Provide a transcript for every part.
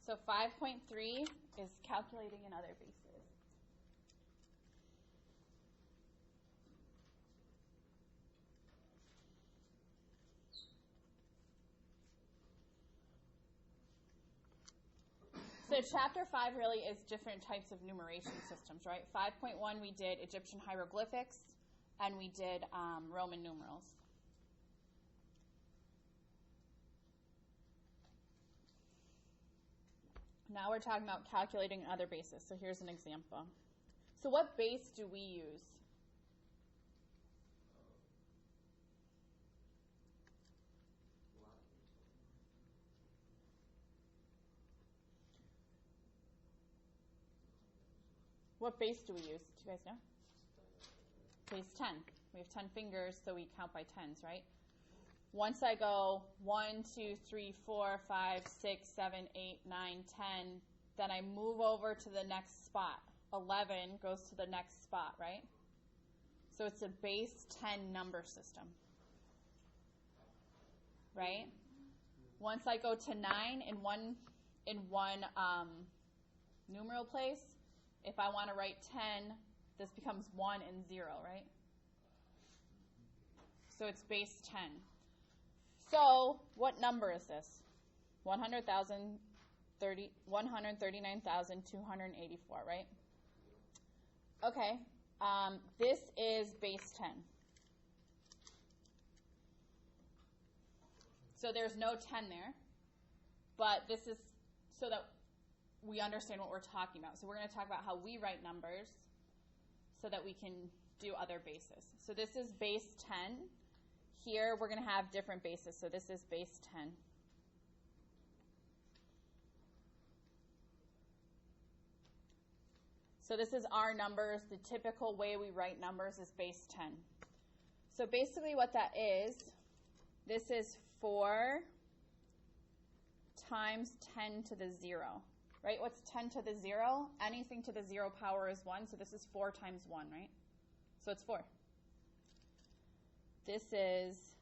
So 5.3 is calculating in other bases. So chapter 5 really is different types of numeration systems, right? 5.1 we did Egyptian hieroglyphics, and we did Roman numerals. Now we're talking about calculating other bases. So here's an example. So what base do we use? What base do we use? Do you guys know? Base 10. We have 10 fingers, so we count by tens, right? Once I go 1, 2, 3, 4, 5, 6, 7, 8, 9, 10, then I move over to the next spot. 11 goes to the next spot, right? So it's a base 10 number system, right? Once I go to 9 in one numeral place, if I want to write 10, this becomes 1 and 0, right? So it's base 10. So what number is this? 139,284, right? Okay, this is base 10. So there's no 10 there, but this is so that we understand what we're talking about. So we're going to talk about how we write numbers so that we can do other bases. So this is base 10. Here we're going to have different bases. So this is base 10. So this is our numbers. The typical way we write numbers is base 10. So basically what that is, this is 4 times 10 to the 0. Right? What's 10 to the 0? Anything to the 0 power is 1, so this is 4 times 1, right? So it's 4. This is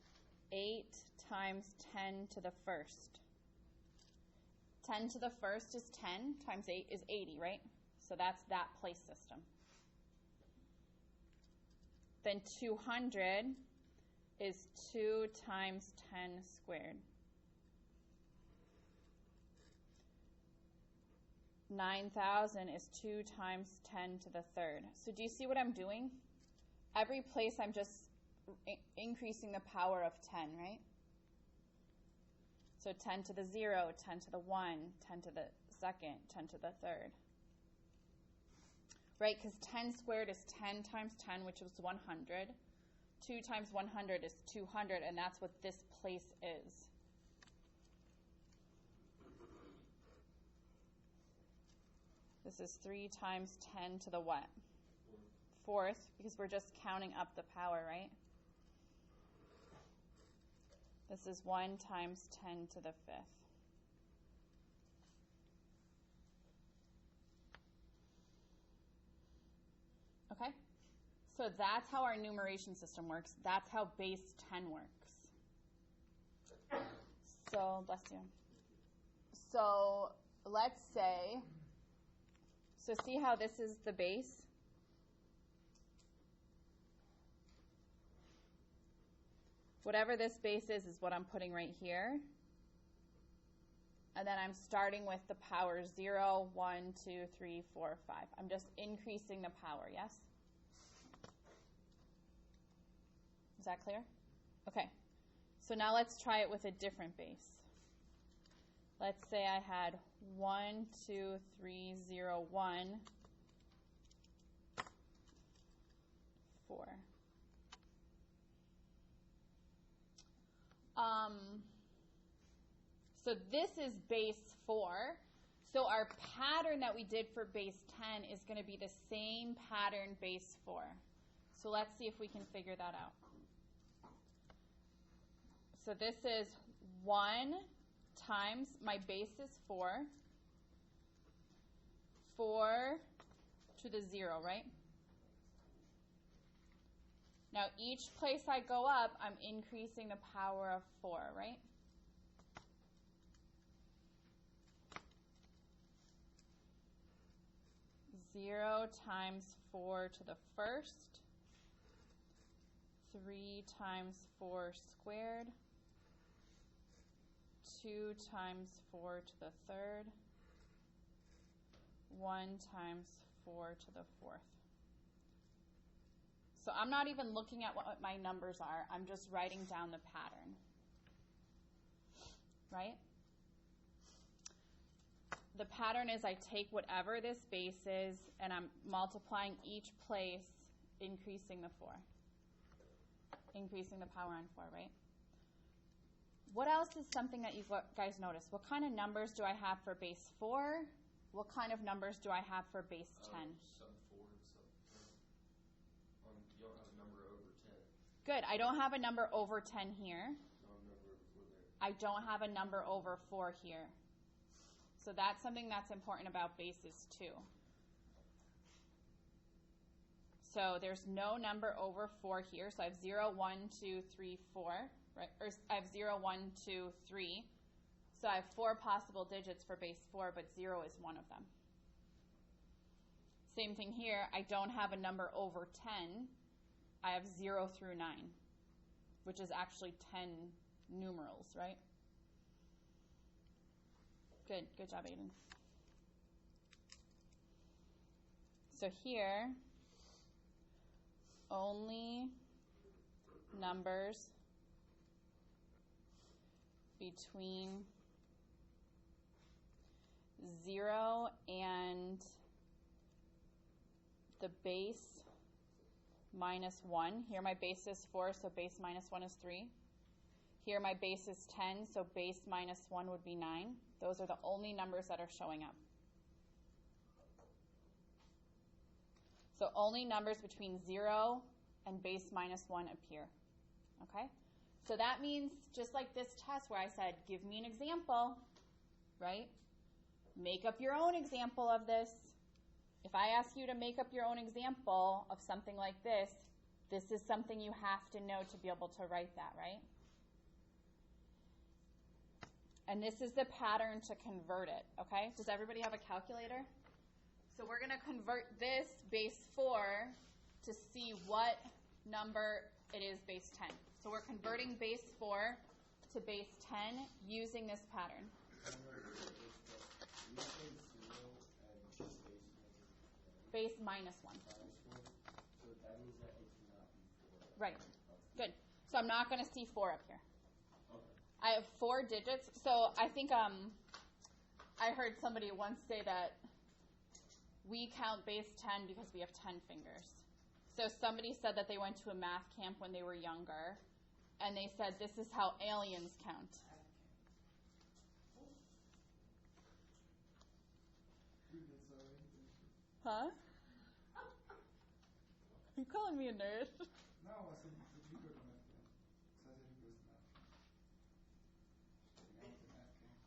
8 times 10 to the first. 10 to the first is 10 times 8 is 80, right? So that's that place system. Then 200 is 2 times 10 squared. 9,000 is 2 times 10 to the third. So do you see what I'm doing? Every place I'm just increasing the power of 10, right? So 10 to the 0, 10 to the 1, 10 to the second, 10 to the third. Right, because 10 squared is 10 times 10, which is 100. 2 times 100 is 200, and that's what this place is. This is 3 times 10 to the what? Fourth, because we're just counting up the power, right? This is 1 times 10 to the fifth. Okay? So that's how our numeration system works. That's how base 10 works. So, bless you. So, let's say, so see how this is the base? Whatever this base is what I'm putting right here. And then I'm starting with the power 0, 1, 2, 3, 4, 5. I'm just increasing the power, yes? Is that clear? Okay. So now let's try it with a different base. Let's say I had 1, 2, 3, 0, 1, 4. So this is base 4. So our pattern that we did for base 10 is going to be the same pattern base 4. So let's see if we can figure that out. So this is 1 times, my base is 4. 4 to the 0, right? Now each place I go up, I'm increasing the power of 4, right? 0 times 4 to the first, 3 times 4 squared, 2 times 4 to the third, 1 times 4 to the fourth. So I'm not even looking at what my numbers are. I'm just writing down the pattern. Right? The pattern is I take whatever this base is, and I'm multiplying each place, increasing the 4. Increasing the power on 4, right? What else is something that you guys notice? What kind of numbers do I have for base 4? What kind of numbers do I have for base 10? Sub 4 and sub 10. You don't have a number over 10. Good. I don't have a number over 10 here. No number over 4 there. I don't have a number over 4 here. So that's something that's important about bases too. So there's no number over 4 here. So I have 0, 1, 2, 3, 4. Right? Or I have 0, 1, 2, 3. So I have 4 possible digits for base 4, but 0 is one of them. Same thing here. I don't have a number over 10. I have 0 through 9, which is actually 10 numerals, right? Good. Good job, Aiden. So here, only numbers between 0 and the base minus 1. Here my base is 4, so base minus 1 is 3. Here my base is 10, so base minus 1 would be 9. Those are the only numbers that are showing up. So only numbers between 0 and base minus 1 appear. Okay? So that means, just like this test where I said, give me an example, right? Make up your own example of this. If I ask you to make up your own example of something like this, this is something you have to know to be able to write that, right? And this is the pattern to convert it, okay? Does everybody have a calculator? So we're going to convert this base 4 to see what number it is base 10. So we're converting base 4 to base 10 using this pattern. Base minus 1. So that means that it cannot be 4. Right. Good. So I'm not going to see 4 up here. Okay. I have 4 digits. So I think I heard somebody once say that we count base 10 because we have 10 fingers. So somebody said that they went to a math camp when they were younger, and they said this is how aliens count. Huh? Are you calling me a nerd? No, I said you go to math camp. So I said he goes to math camp. I went to math camp.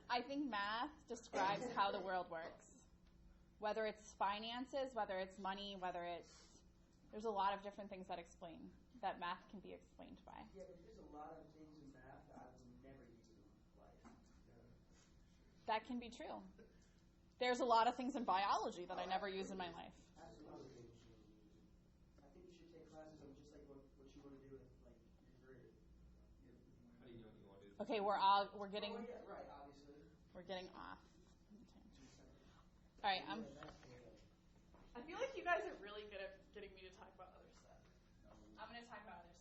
I think math describes how the world works. Whether it's finances, whether it's money, there's a lot of different things that math can be explained by. Yeah, but there's a lot of things in math that I would never use in life. That can be true. There's a lot of things in biology that I never use in my life. Absolutely. I think you should take classes on just like what you want to do with like your career. How do you know what you want to do? Okay, we're getting Oh, yeah, right, obviously. we're getting off. All right, I feel like you guys are really good at getting me to talk about other stuff. I'm going to talk about other